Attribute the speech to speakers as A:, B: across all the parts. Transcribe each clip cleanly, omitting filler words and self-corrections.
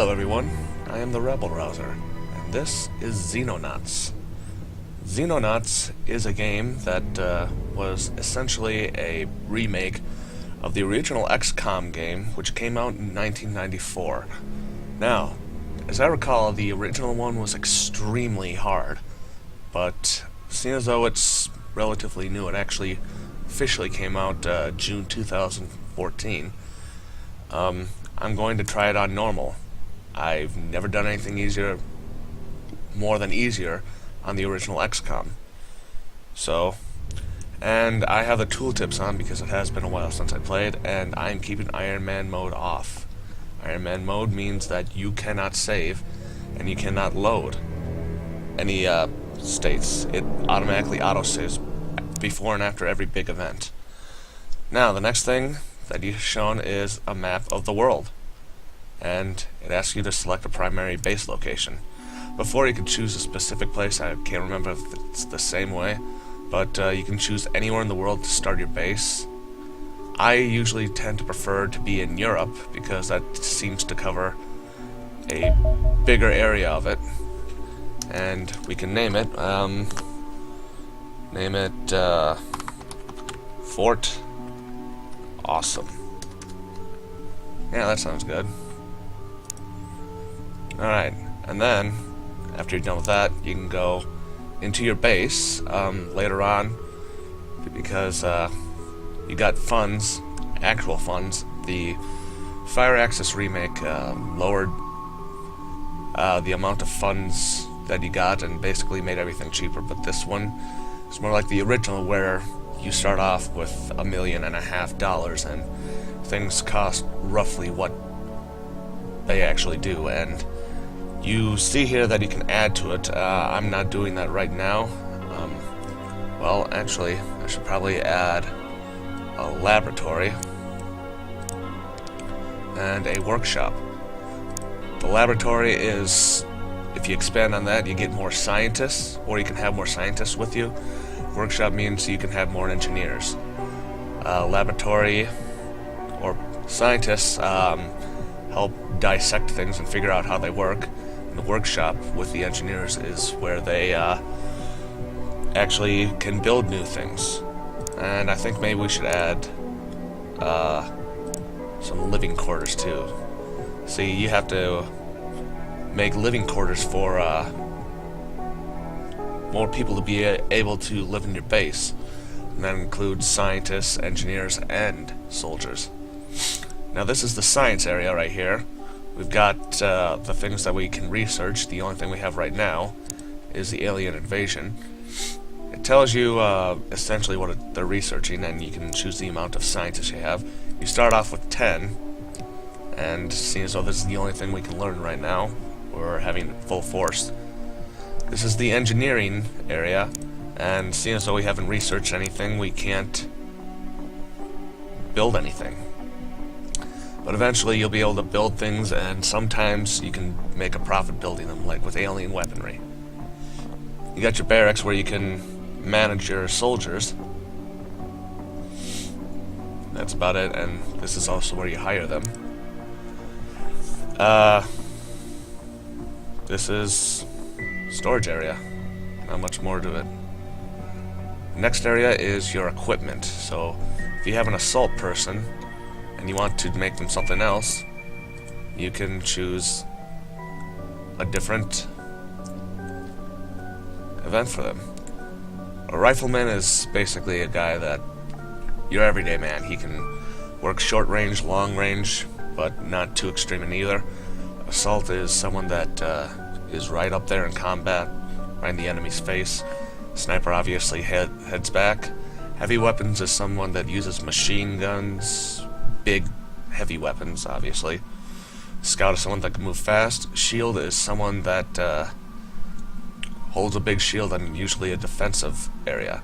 A: Hello everyone, I am the Rabblerouser, and this is Xenonauts. Xenonauts is a game that was essentially a remake of the original XCOM game, which came out in 1994. Now, as I recall, the original one was extremely hard, but seeing as though it's relatively new, it actually officially came out June 2014, I'm going to try it on normal. I've never done anything more than easier on the original XCOM. So, and I have the tooltips on because it has been a while since I played, and I'm keeping Iron Man mode off. Iron Man mode means that you cannot save, and you cannot load any states. It automatically auto-saves before and after every big event. Now, the next thing that you've shown is a map of the world, and it asks you to select a primary base location. Before, you could choose a specific place. I can't remember if it's the same way, but you can choose anywhere in the world to start your base. I usually tend to prefer to be in Europe because that seems to cover a bigger area of it, and we can name it Fort Awesome. Yeah, that sounds good. Alright, and then after you're done with that, you can go into your base later on, because you got funds, actual funds. The Fire Access remake lowered the amount of funds that you got and basically made everything cheaper, but this one is more like the original, where you start off with $1.5 million and things cost roughly what they actually do, and you see here that you can add to it. I'm not doing that right now. Well, actually, I should probably add a laboratory and a workshop. The laboratory is, if you expand on that, you get more scientists, or you can have more scientists with you. Workshop means you can have more engineers. Laboratory or scientists help dissect things and figure out how they work. And the workshop with the engineers is where they actually can build new things. And I think maybe we should add some living quarters too. See, you have to make living quarters for more people to be able to live in your base. And that includes scientists, engineers, and soldiers. Now this is the science area right here. We've got the things that we can research. The only thing we have right now is the alien invasion. It tells you essentially what they're researching, and you can choose the amount of scientists you have. You start off with 10, and seeing as though this is the only thing we can learn right now, we're having full force. This is the engineering area, and seeing as though we haven't researched anything, we can't build anything. But eventually you'll be able to build things, and sometimes you can make a profit building them, like with alien weaponry. You got your barracks where you can manage your soldiers. That's about it, and this is also where you hire them. This is storage area. Not much more to it. Next area is your equipment. So if you have an assault person and you want to make them something else, you can choose a different event for them. A rifleman is basically a guy that, your everyday man. He can work short range, long range, but not too extreme in either. Assault is someone that is right up there in combat, right in the enemy's face. Sniper obviously heads back. Heavy weapons is someone that uses machine guns, big heavy weapons obviously. Scout is someone that can move fast. Shield is someone that holds a big shield in usually a defensive area.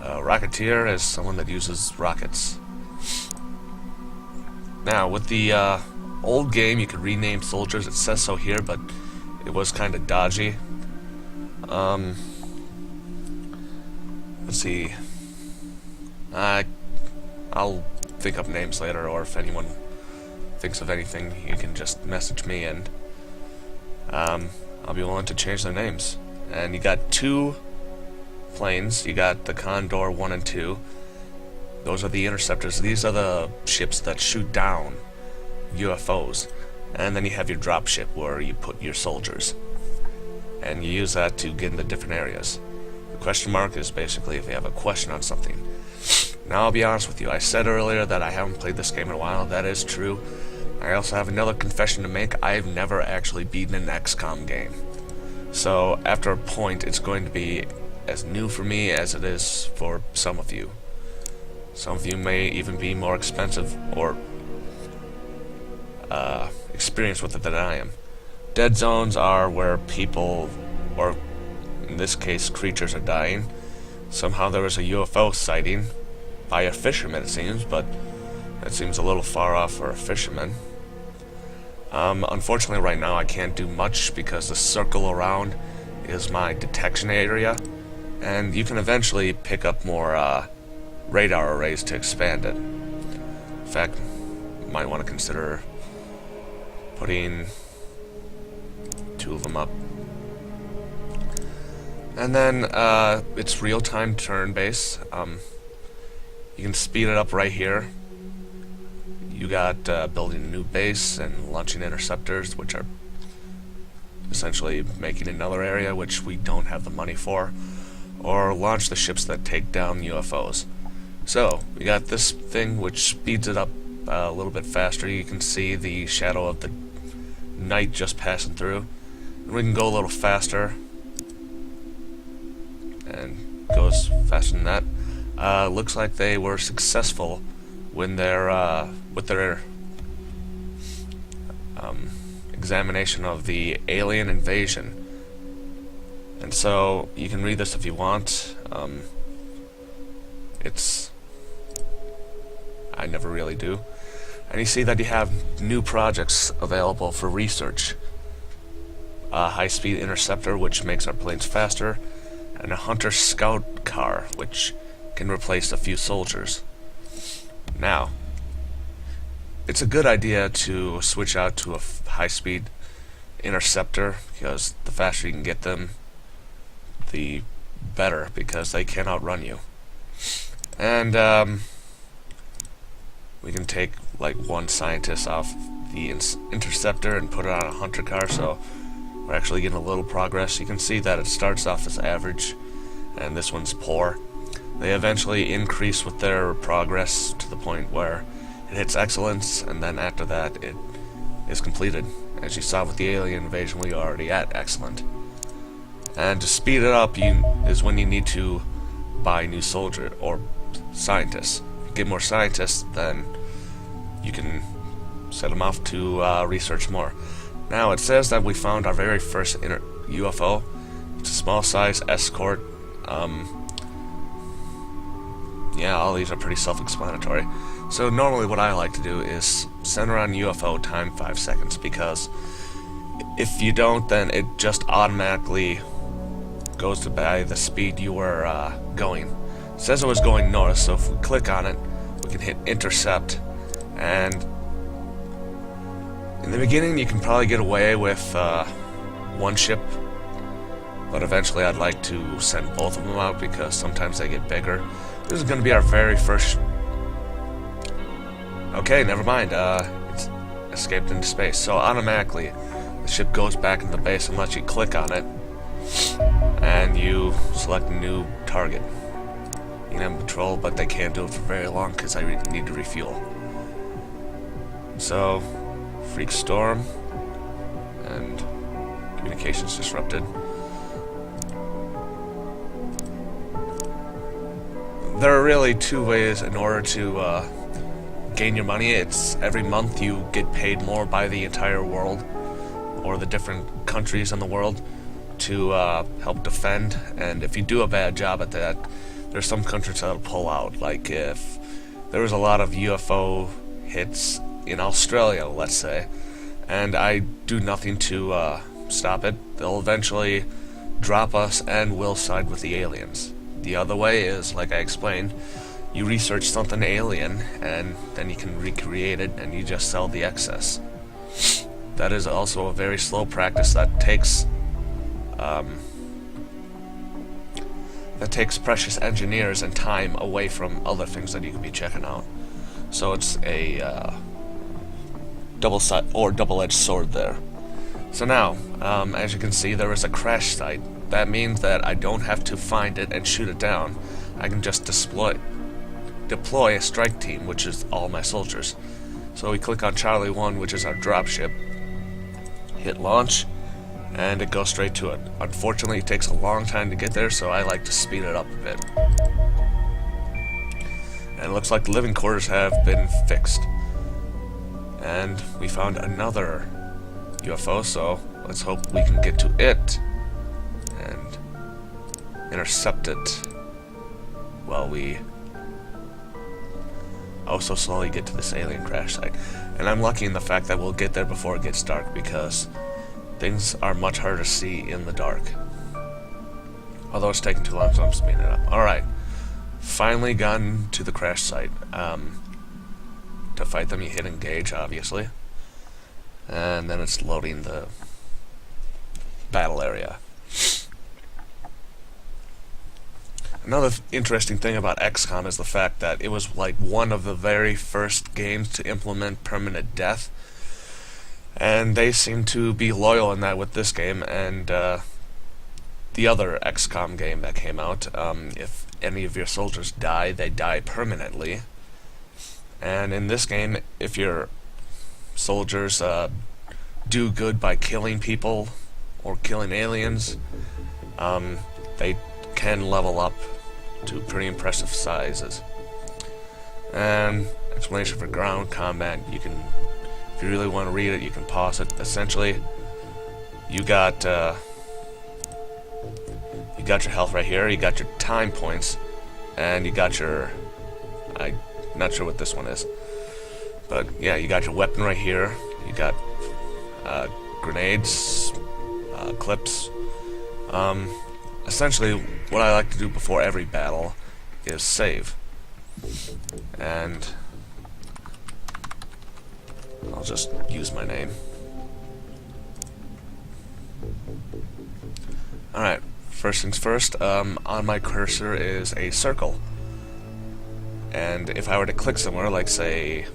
A: Rocketeer is someone that uses rockets. Now, with the old game, you could rename soldiers. It says so here, but it was kind of dodgy. Let's see. I'll think up names later, or if anyone thinks of anything, you can just message me and I'll be willing to change their names. And you got two planes. You got the Condor 1 and 2. Those are the interceptors. These are the ships that shoot down UFOs. And then you have your drop ship where you put your soldiers. And you use that to get into different areas. The question mark is basically if you have a question on something. Now I'll be honest with you. I said earlier that I haven't played this game in a while. That is true. I also have another confession to make. I've never actually beaten an XCOM game. So after a point, it's going to be as new for me as it is for some of you. Some of you may even be more expensive or experienced with it than I am. Dead zones are where people, or in this case creatures, are dying. Somehow there was a UFO sighting by a fisherman, it seems, but that seems a little far off for a fisherman. Unfortunately right now I can't do much because the circle around is my detection area, and you can eventually pick up more radar arrays to expand it. In fact, you might want to consider putting 2 of them up. And then it's real-time turn-based. You can speed it up right here. You got building a new base and launching interceptors, which are essentially making another area which we don't have the money for, or launch the ships that take down UFOs. So we got this thing which speeds it up a little bit faster. You can see the shadow of the night just passing through. And we can go a little faster, and goes faster than that. Looks like they were successful when with their examination of the alien invasion. And so you can read this if you want. I never really do. And you see that you have new projects available for research. A high-speed interceptor, which makes our planes faster, and a hunter scout car, which can replace a few soldiers. Now, it's a good idea to switch out to a high-speed interceptor, because the faster you can get them, the better, because they can outrun you. And we can take like 1 scientist off the interceptor and put it on a hunter car, so we're actually getting a little progress. You can see that it starts off as average, and this one's poor. They eventually increase with their progress to the point where it hits excellence, and then after that it is completed. As you saw with the alien invasion, we are already at excellent. And to speed it up is when you need to buy new soldier or scientists. If you get more scientists, then you can set them off to research more. Now it says that we found our very first UFO. It's a small size escort. Yeah, all these are pretty self-explanatory. So normally what I like to do is center on UFO, time 5 seconds, because if you don't, then it just automatically goes to by the speed you were going. It says it was going north, so if we click on it, we can hit intercept, and in the beginning you can probably get away with 1 ship, but eventually I'd like to send both of them out because sometimes they get bigger. This is going to be our very first... Okay, never mind. It's escaped into space. So automatically, the ship goes back into the base unless you click on it, and you select a new target. You can have them patrol, but they can't do it for very long because I need to refuel. So, freak storm, and communications disrupted. There are really 2 ways in order to gain your money. It's every month you get paid more by the entire world, or the different countries in the world, to help defend. And if you do a bad job at that, there's some countries that'll pull out. Like if there was a lot of UFO hits in Australia, let's say, and I do nothing to stop it, they'll eventually drop us and will side with the aliens. The other way is, like I explained, you research something alien, and then you can recreate it, and you just sell the excess. that is also a very slow practice that takes precious engineers and time away from other things that you could be checking out. So it's a double-edged sword there. So now, as you can see, there is a crash site. That means that I don't have to find it and shoot it down. I can just deploy a strike team, which is all my soldiers. So we click on Charlie 1, which is our dropship, hit launch, and it goes straight to it. Unfortunately, it takes a long time to get there, so I like to speed it up a bit. And it looks like the living quarters have been fixed. And we found another UFO, so let's hope we can get to it and intercept it while we so slowly get to this alien crash site. And I'm lucky in the fact that we'll get there before it gets dark, because things are much harder to see in the dark. Although it's taking too long, so I'm speeding it up. Alright, finally gotten to the crash site. To fight them, you hit engage, obviously. And then it's loading the battle area. Another interesting thing about XCOM is the fact that it was like one of the very first games to implement permanent death. And they seem to be loyal in that with this game and the other XCOM game that came out. If any of your soldiers die, they die permanently. And in this game, if your soldiers do good by killing people or killing aliens, they can level up to pretty impressive sizes. And explanation for ground combat, you can, if you really want to read it, you can pause it. Essentially, you got your health right here, you got your time points, and you got your, I'm not sure what this one is, but yeah, you got your weapon right here, you got grenades, clips. Essentially, what I like to do before every battle is save. And I'll just use my name. Alright, first things first, on my cursor is a circle. And if I were to click somewhere, like say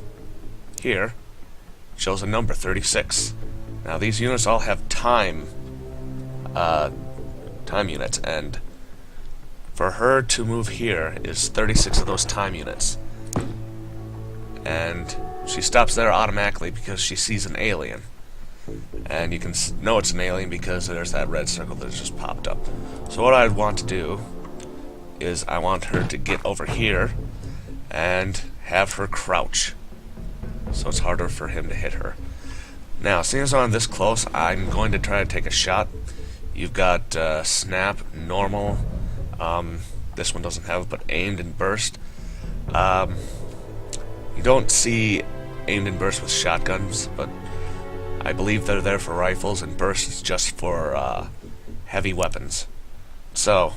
A: here, it shows a number, 36. Now these units all have time units, and for her to move here is 36 of those time units. And she stops there automatically because she sees an alien. And you can know it's an alien because there's that red circle that just popped up. So what I'd want to do is I want her to get over here and have her crouch, so it's harder for him to hit her. Now, seeing as I'm this close, I'm going to try to take a shot. You've got snap, normal, this one doesn't have it, but aimed and burst. You don't see aimed and burst with shotguns, but I believe they're there for rifles, and burst is just for heavy weapons. So,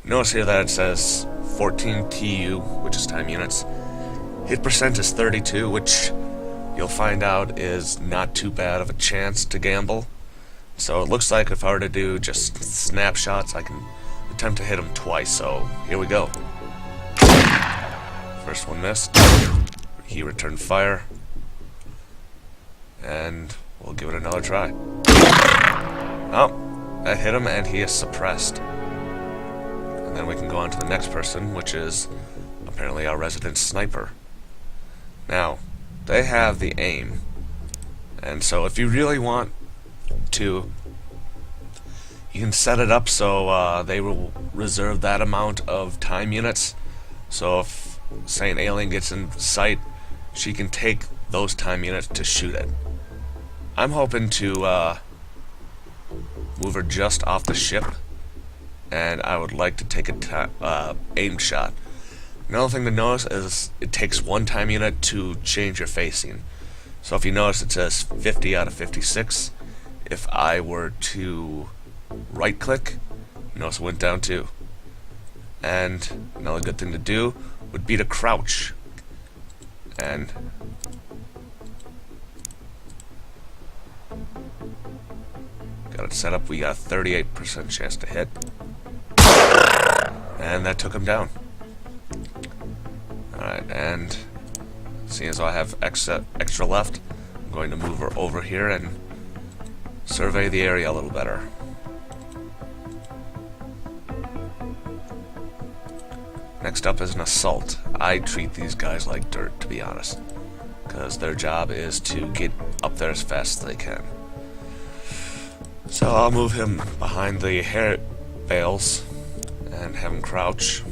A: notice here that it says 14 TU, which is time units. Hit percent is 32, which you'll find out is not too bad of a chance to gamble. So it looks like if I were to do just snapshots, I can attempt to hit him twice, so here we go. First one missed. He returned fire. And we'll give it another try. Oh, that hit him and he is suppressed. And then we can go on to the next person, which is apparently our resident sniper. Now, they have the aim. And so if you really want to, you can set it up so they will reserve that amount of time units. So if, say, an alien gets in sight, she can take those time units to shoot it. I'm hoping to move her just off the ship, and I would like to take a aimed shot. Another thing to notice is it takes one time unit to change your facing. So if you notice, it says 50 out of 56. If I were to right click, notice it went down too. And another good thing to do would be to crouch. And it set up, we got a 38% chance to hit. And that took him down. Alright, and seeing as I have extra left, I'm going to move her over here and survey the area a little better. Next up is an assault. I treat these guys like dirt, to be honest, because their job is to get up there as fast as they can. So I'll move him behind the hair bales and have him crouch.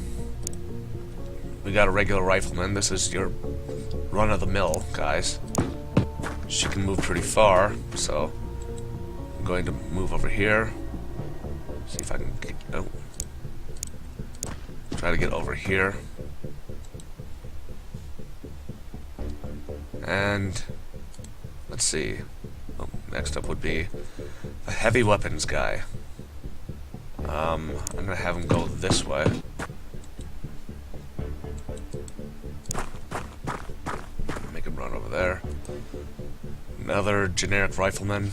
A: We got a regular rifleman. This is your run-of-the-mill, guys. She can move pretty far, so I'm going to move over here. See if I can get... Oh. Try to get over here. And let's see. Oh, next up would be a heavy weapons guy. I'm gonna have him go this way. Make him run over there. Another generic rifleman.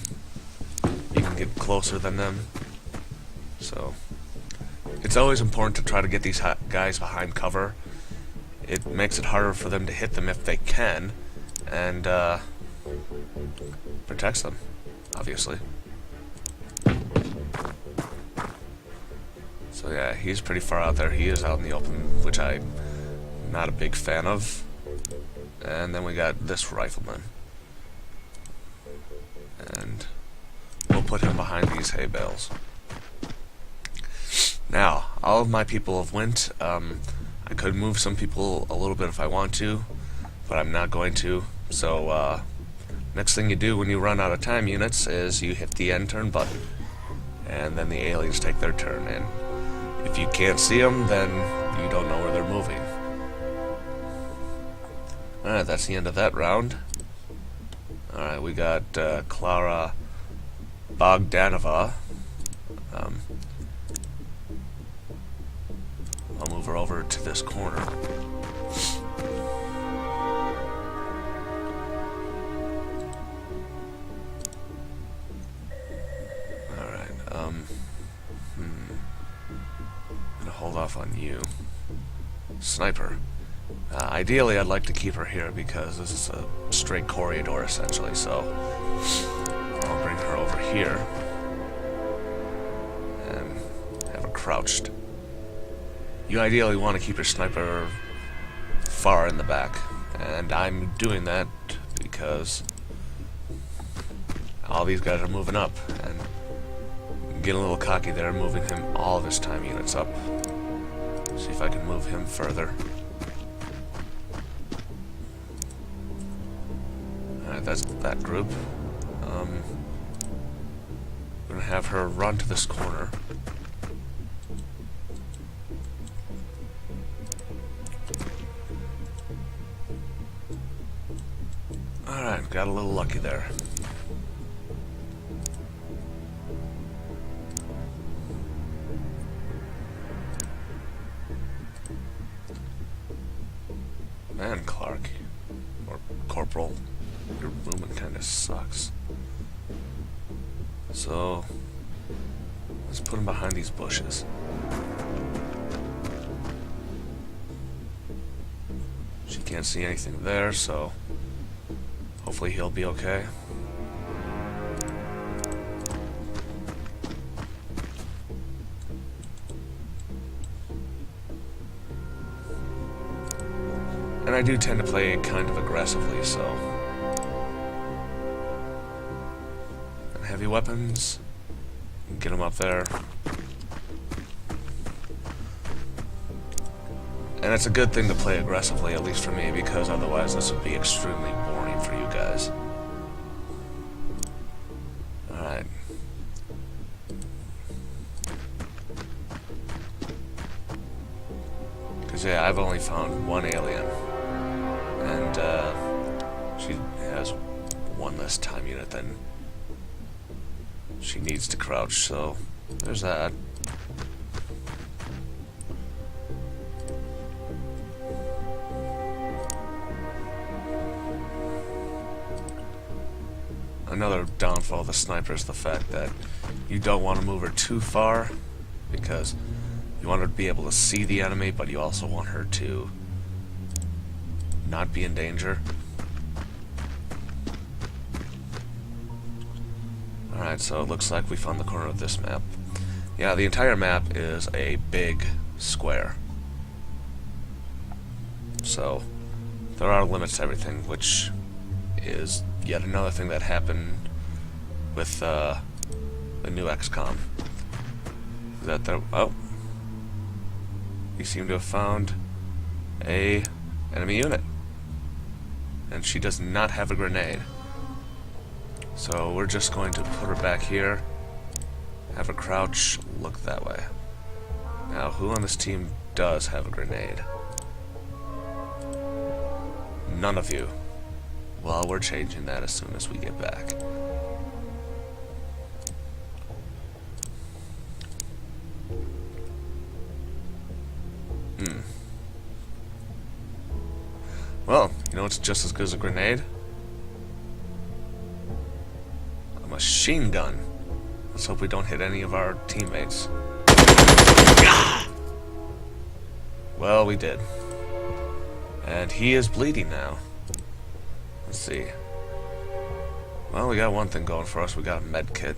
A: You can get closer than them. So it's always important to try to get these guys behind cover. It makes it harder for them to hit them if they can, and protects them, obviously. So yeah, he's pretty far out there. He is out in the open, which I'm not a big fan of. And then we got this rifleman. And we'll put him behind these hay bales. Now, all of my people have went. I could move some people a little bit if I want to, but I'm not going to. So, next thing you do when you run out of time units is you hit the end turn button. And then the aliens take their turn. And if you can't see them, then you don't know where they're moving. Alright, that's the end of that round. Alright, we got Clara Bogdanova. I'll move her over to this corner. Alright, I'm gonna hold off on you. Sniper. Ideally, I'd like to keep her here because this is a straight corridor, essentially, so I'll bring her over here and have her crouched. You ideally want to keep your sniper far in the back, and I'm doing that because all these guys are moving up, and getting a little cocky there, moving him all of his time units up. See if I can move him further. Alright, that's that group. I'm gonna have her run to this corner. Alright, got a little lucky there. Man, Clark, or Corporal, your movement kind of sucks. So, let's put him behind these bushes. She can't see anything there, so hopefully he'll be okay. And I do tend to play kind of aggressively, so... And heavy weapons. Get them up there. And it's a good thing to play aggressively, at least for me, because otherwise this would be extremely boring for you guys. Alright. Because, yeah, I've only found one alien. And, she has one less time unit than she needs to crouch, so there's that. Another downfall of the sniper is the fact that you don't want to move her too far because you want her to be able to see the enemy, but you also want her to not be in danger. Alright, so it looks like we found the corner of this map. Yeah, the entire map is a big square. So, there are limits to everything, which is yet another thing that happened with the new XCOM. That there... Oh. We seem to have found a enemy unit. And she does not have a grenade. So we're just going to put her back here, have her crouch, look that way. Now, who on this team does have a grenade? None of you. Well, we're changing that as soon as we get back. Well, you know what's just as good as a grenade? A machine gun. Let's hope we don't hit any of our teammates. Well, we did. And he is bleeding now. Let's see. Well, we got one thing going for us. We got a med kit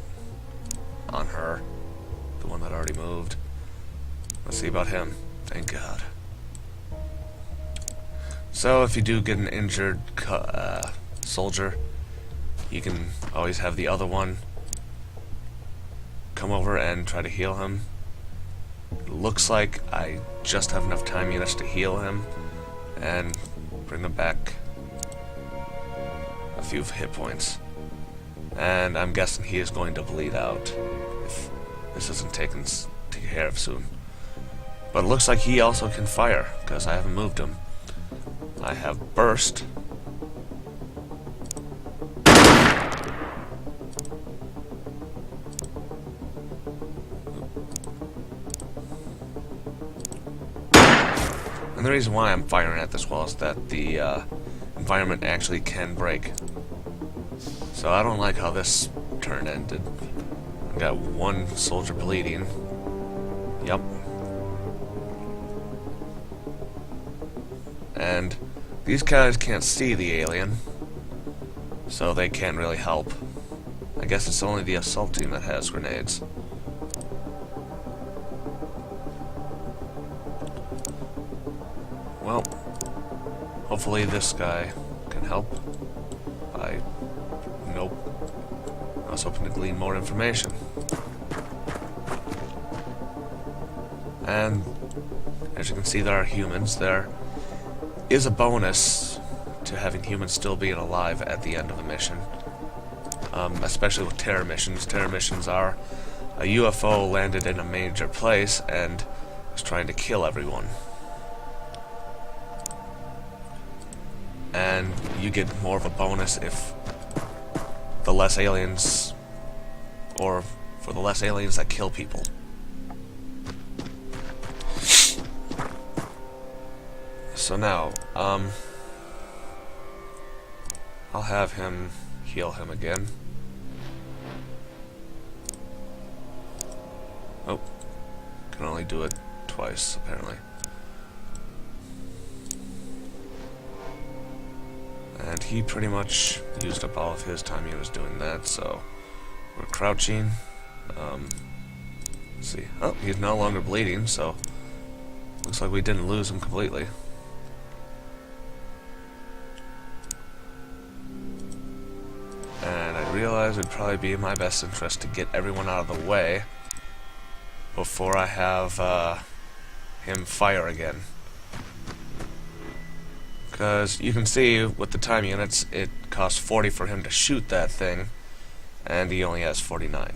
A: on her. The one that already moved. Let's see about him. Thank God. So, if you do get an injured soldier, you can always have the other one come over and try to heal him. It looks like I just have enough time units to heal him and bring him back a few hit points. And I'm guessing he is going to bleed out if this isn't taken care of soon. But it looks like he also can fire, because I haven't moved him. I have burst. And the reason why I'm firing at this wall is that the environment actually can break. So I don't like how this turn ended. I got one soldier bleeding. Yep. And these guys can't see the alien, so they can't really help. I guess it's only the assault team that has grenades. Well, hopefully this guy can help. Nope. I was hoping to glean more information. And as you can see, there are humans. There is a bonus to having humans still being alive at the end of a mission. Especially with terror missions. Terror missions are a UFO landed in a major place and is trying to kill everyone. And you get more of a bonus if the less aliens, or for the less aliens that kill people. So now, I'll have him heal him again. Oh, can only do it twice, apparently. And he pretty much used up all of his time he was doing that, so we're crouching. Let's see. Oh, he's no longer bleeding, so looks like we didn't lose him completely. And I realize it'd probably be in my best interest to get everyone out of the way before I have him fire again. Because you can see with the time units, it costs 40 for him to shoot that thing, and he only has 49.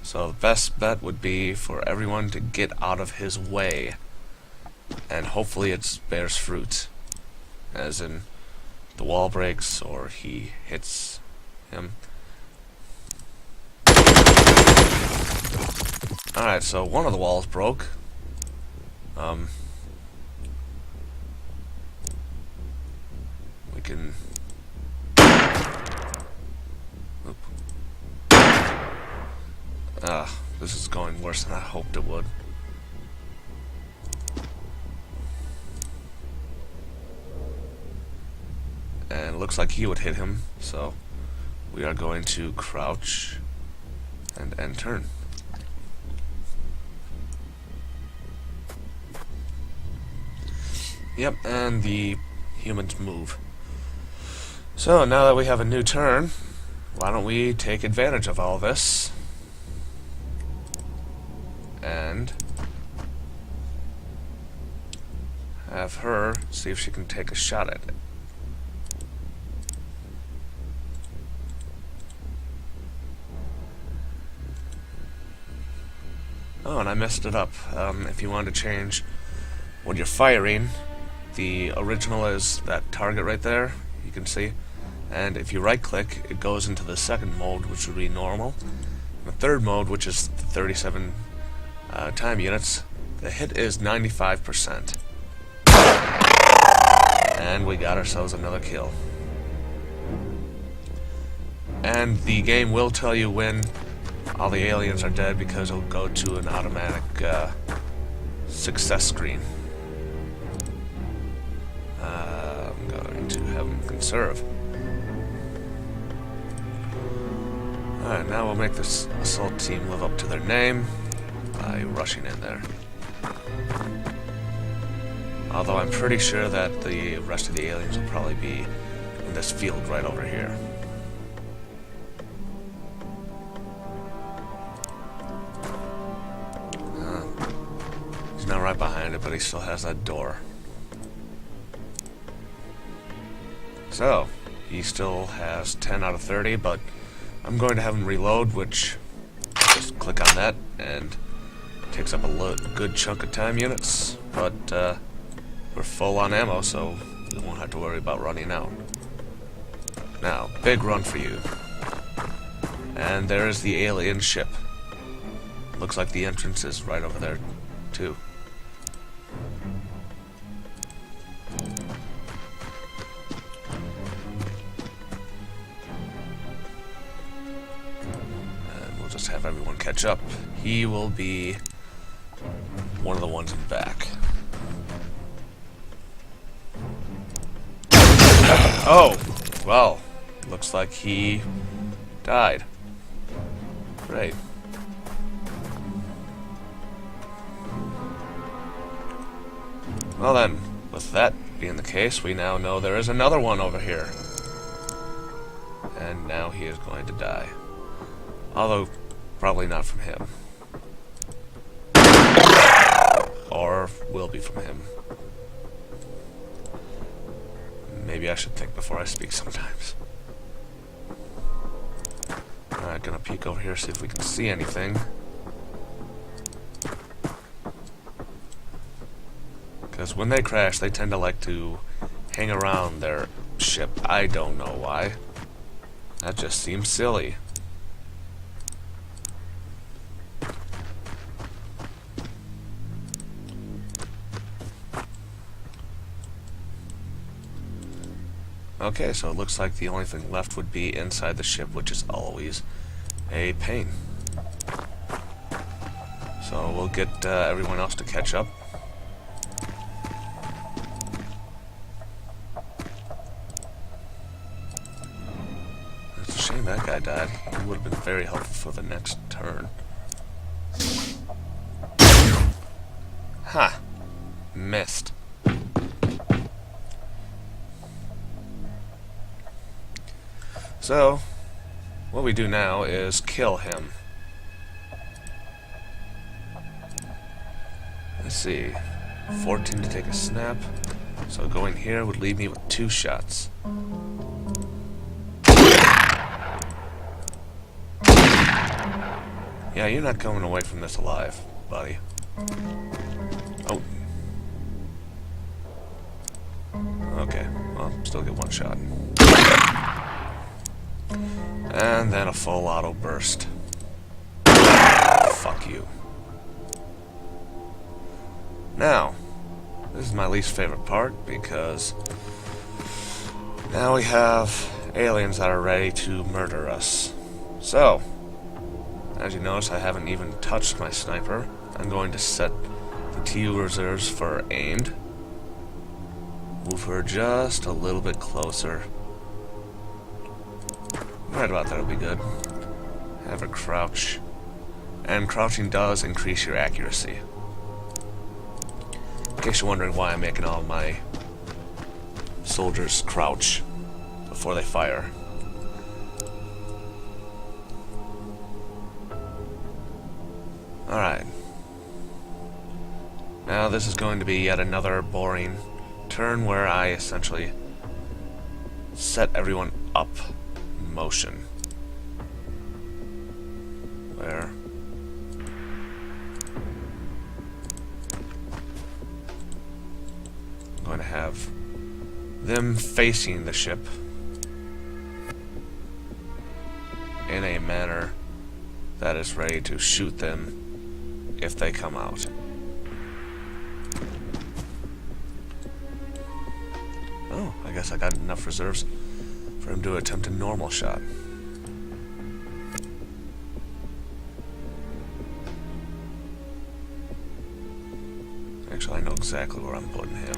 A: So the best bet would be for everyone to get out of his way, and hopefully it bears fruit. As in, the wall breaks, or he hits him. Alright, so one of the walls broke. We can... This is going worse than I hoped it would. And it looks like he would hit him, so we are going to crouch and end turn. Yep, and the humans move. So now that we have a new turn, why don't we take advantage of all this and have her see if she can take a shot at it. Oh, and I messed it up. If you want to change when you're firing, the original is that target right there, you can see. And if you right click, it goes into the second mode, which would be normal. The third mode, which is the 37 time units, the hit is 95%. And we got ourselves another kill. And the game will tell you when all the aliens are dead because it'll go to an automatic success screen. I'm going to have them conserve. Alright, now we'll make this assault team live up to their name by rushing in there. Although I'm pretty sure that the rest of the aliens will probably be in this field right over here. He's not right behind it, but he still has that door. So, he still has 10 out of 30, but I'm going to have him reload, which, just click on that, and takes up a good chunk of time units, but we're full on ammo, so we won't have to worry about running out. Now, big run for you. And there is the alien ship. Looks like the entrance is right over there, too. Just have everyone catch up. He will be one of the ones in back. Oh, well, looks like he died. Great. Well then, with that being the case, we now know there is another one over here. And now he is going to die. Although, probably not from him. Or will be from him. Maybe I should think before I speak sometimes. Alright, gonna peek over here, see if we can see anything. Because when they crash, they tend to like to hang around their ship. I don't know why. That just seems silly. Okay, so it looks like the only thing left would be inside the ship, which is always a pain. So we'll get everyone else to catch up. It's a shame that guy died. He would have been very helpful for the next turn. Ha! Missed. So, what we do now is kill him. Let's see. 14 to take a snap. So going here would leave me with 2 shots. Yeah, you're not coming away from this alive, buddy. Oh. Okay, well, still get 1 shot. And then a full auto burst. Fuck you. Now, this is my least favorite part because now we have aliens that are ready to murder us. So, As you notice, I haven't even touched my sniper. I'm going to set the TU reserves for aimed. Move her just a little bit closer. Right about that will be good. Have her crouch. And crouching does increase your accuracy. In case you're wondering why I'm making all my soldiers crouch before they fire. Alright. Now this is going to be yet another boring turn where I essentially set everyone up in motion. Where I'm going to have them facing the ship in a manner that is ready to shoot them if they come out. Oh, I guess I got enough reserves for him to attempt a normal shot. Actually, I know exactly where I'm putting him.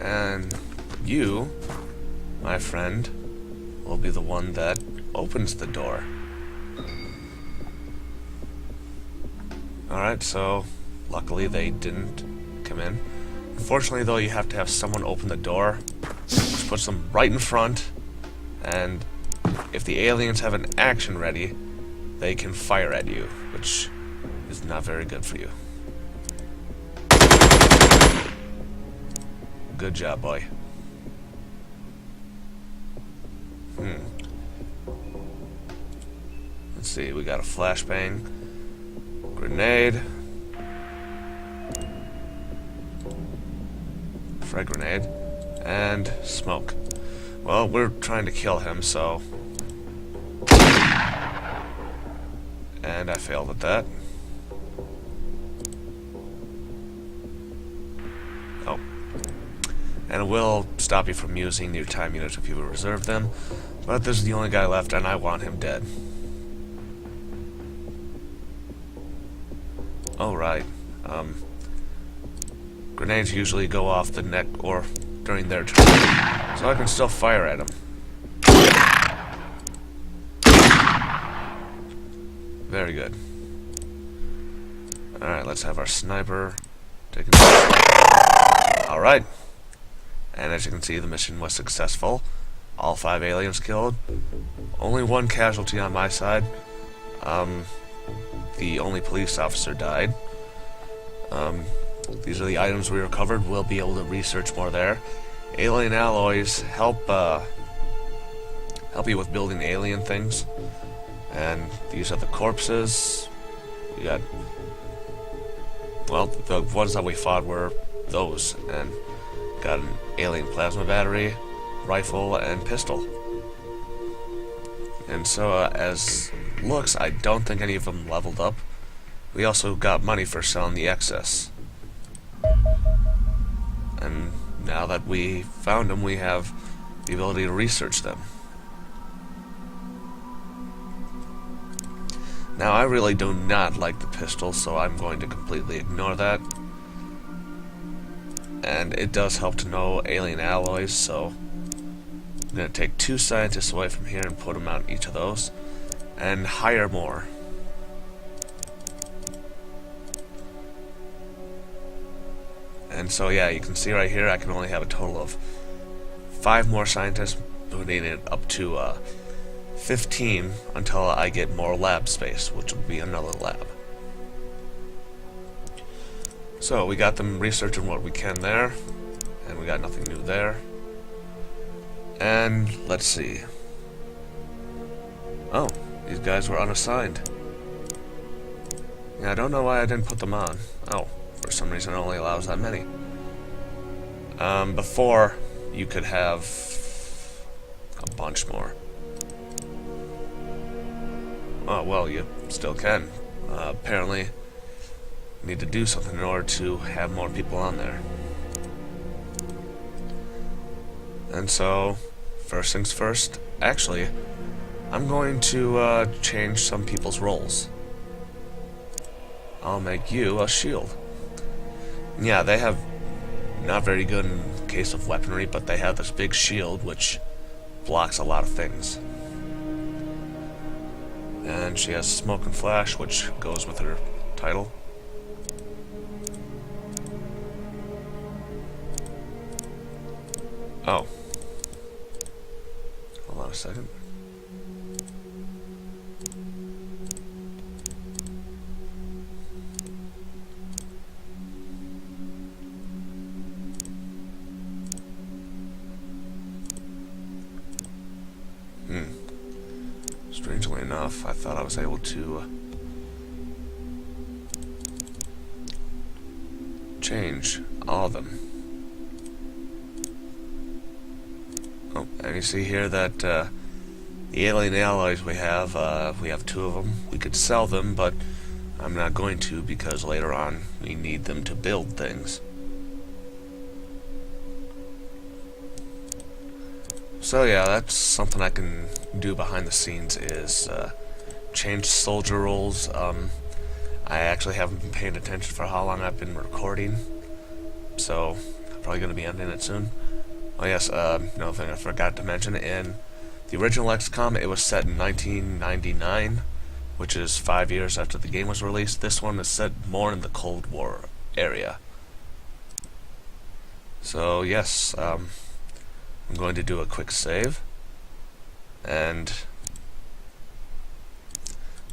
A: And you, my friend, will be the one that opens the door. Alright, so luckily they didn't come in. Unfortunately, though, you have to have someone open the door, which puts them right in front, and if the aliens have an action ready, they can fire at you, which is not very good for you. Good job, boy. Let's see, we got a flashbang, grenade, frag grenade, and smoke. Well, we're trying to kill him, so... And I failed at that. Oh. And it will stop you from using your time units if you reserve them, but this is the only guy left, and I want him dead. Oh, right. Grenades usually go off the neck or during their turn, so I can still fire at them. Very good. Alright, let's have our sniper taken. Alright. And as you can see, the mission was successful. All 5 aliens killed. Only 1 casualty on my side. The only police officer died. These are the items we recovered. We'll be able to research more there. Alien alloys help you with building alien things. And these are the corpses. We got... Well, the ones that we fought were those. And got an alien plasma battery, rifle, and pistol. And so, as looks, I don't think any of them leveled up. We also got money for selling the excess. And now that we found them, we have the ability to research them. Now, I really do not like the pistol, so I'm going to completely ignore that. And it does help to know alien alloys, so I'm going to take 2 scientists away from here and put them on each of those, and hire more. And so yeah, you can see right here I can only have a total of 5 more scientists, moving it up to 15 until I get more lab space, which will be another lab. So we got them researching what we can there, and we got nothing new there. And let's see. Oh, these guys were unassigned. Yeah, I don't know why I didn't put them on. Oh, for some reason it only allows that many. Before, you could have a bunch more. Oh, well, you still can. Apparently, need to do something in order to have more people on there. And so, first things first, actually, I'm going to change some people's roles. I'll make you a shield. Yeah, they have not very good in case of weaponry, but they have this big shield which blocks a lot of things. And she has smoke and flash, which goes with her title. Oh. Hold on a second. Strangely enough, I thought I was able to change all of them. Oh, and you see here that the alien alloys we have 2 of them. We could sell them, but I'm not going to because later on we need them to build things. So yeah, that's something I can do behind the scenes is change soldier roles. I actually haven't been paying attention for how long I've been recording, so I'm probably going to be ending it soon. Oh yes, another thing I forgot to mention, in the original XCOM it was set in 1999, which is 5 years after the game was released. This one is set more in the Cold War area. So yes, I'm going to do a quick save, and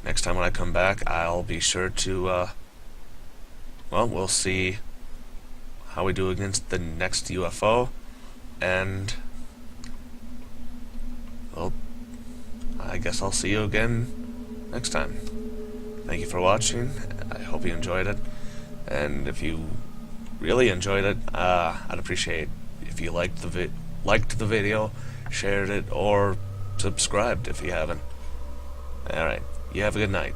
A: next time when I come back I'll be sure to well, we'll see how we do against the next UFO, and well, I guess I'll see you again next time. Thank you for watching. I hope you enjoyed it, and if you really enjoyed it, I'd appreciate if you liked the video, shared it, or subscribed if you haven't. Alright, you have a good night.